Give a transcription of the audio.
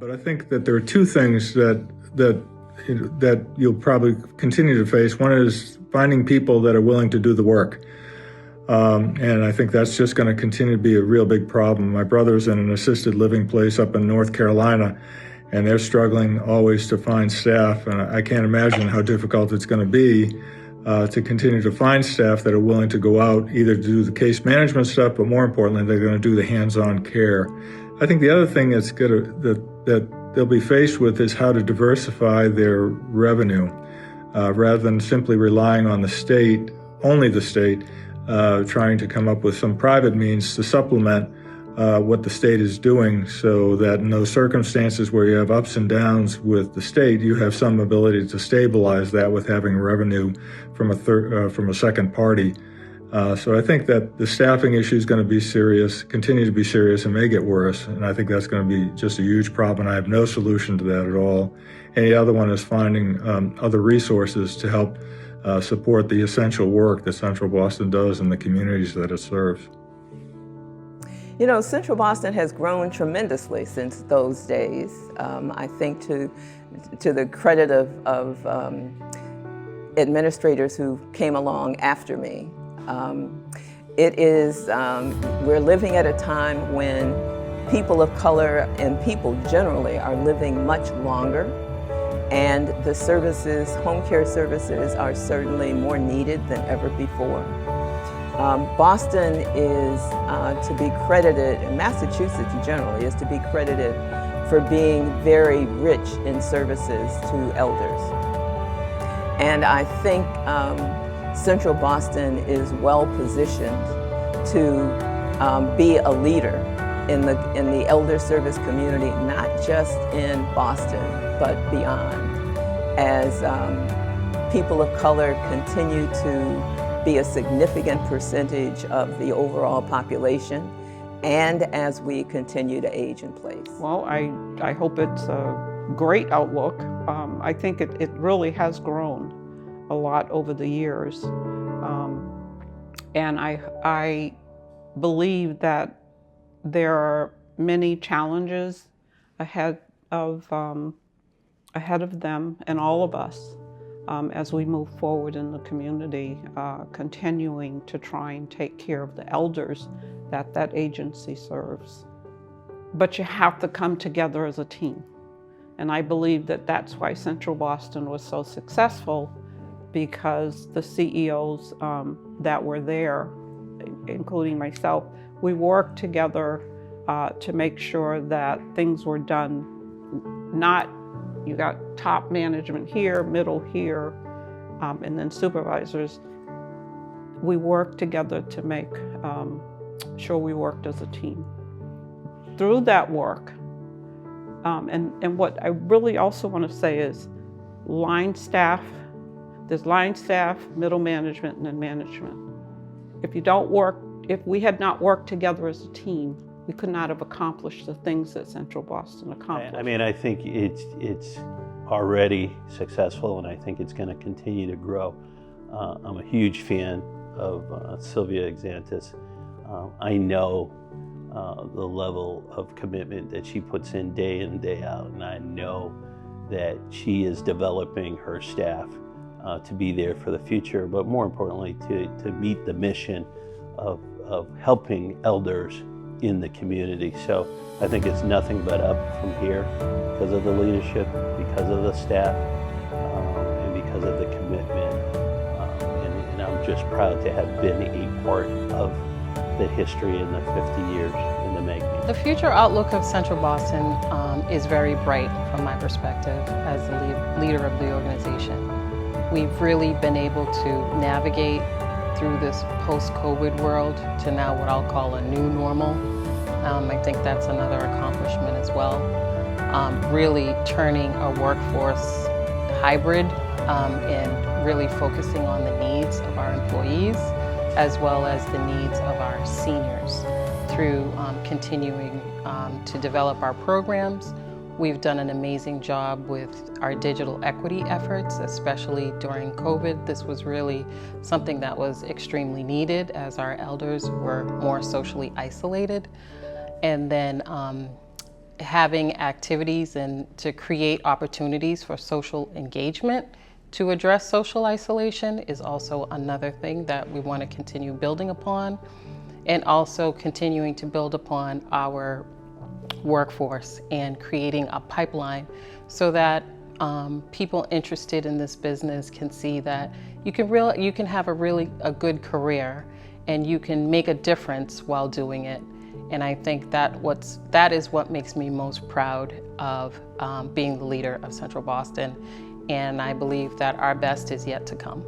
But I think that there are two things that you'll probably continue to face. One is finding people that are willing to do the work. And I think that's just going to continue to be a real big problem. My brother's in an assisted living place up in North Carolina, and they're struggling always to find staff. And I can't imagine how difficult it's going to be to continue to find staff that are willing to go out, either to do the case management stuff, but more importantly, they're going to do the hands-on care. I think the other thing that they'll be faced with is how to diversify their revenue rather than simply relying on the state, only the state, trying to come up with some private means to supplement what the state is doing, so that in those circumstances where you have ups and downs with the state, you have some ability to stabilize that with having revenue from a second party. So I think that the staffing issue is going to be serious, continue to be serious, and may get worse. And I think that's going to be just a huge problem. I have no solution to that at all. And the other one is finding other resources to help support the essential work that Central Boston does in the communities that it serves. You know, Central Boston has grown tremendously since those days. I think to the credit of administrators who came along after me. We're living at a time when people of color and people generally are living much longer, and the services, home care services, are certainly more needed than ever before. Boston is to be credited, and Massachusetts generally is to be credited for being very rich in services to elders. And I think Central Boston is well positioned to be a leader in the elder service community, not just in Boston, but beyond, as people of color continue to be a significant percentage of the overall population, and as we continue to age in place. Well, I hope it's a great outlook. I think it really has grown a lot over the years. And I believe that there are many challenges ahead of them and all of us as we move forward in the community, continuing to try and take care of the elders that agency serves. But you have to come together as a team. And I believe that that's why Central Boston was so successful, because the CEOs that were there, including myself, we worked together to make sure that things were done. Not, you got top management here, middle here, and then supervisors. We worked together to make sure we worked as a team. Through that work, and what I really also want to say is line staff. There's line staff, middle management, and then management. If we had not worked together as a team, we could not have accomplished the things that Central Boston accomplished. I mean, I think it's already successful, and I think it's going to continue to grow. I'm a huge fan of Sylvia Exantis. I know the level of commitment that she puts in and day out, and I know that she is developing her staff to be there for the future, but more importantly, to meet the mission of helping elders in the community. So I think it's nothing but up from here because of the leadership, because of the staff, and because of the commitment. And I'm just proud to have been a part of the history in the 50 years in the making. The future outlook of Central Boston is very bright from my perspective as the leader of the organization. We've really been able to navigate through this post-COVID world to now what I'll call a new normal. I think that's another accomplishment as well. Really turning our workforce hybrid and really focusing on the needs of our employees as well as the needs of our seniors through continuing to develop our programs. We've done an amazing job with our digital equity efforts, especially during COVID. This was really something that was extremely needed as our elders were more socially isolated. And then having activities and to create opportunities for social engagement to address social isolation is also another thing that we want to continue building upon, and also continuing to build upon our workforce and creating a pipeline so that people interested in this business can see that you can have a good career and you can make a difference while doing it. And I think that is what makes me most proud of being the leader of Central Boston. And I believe that our best is yet to come.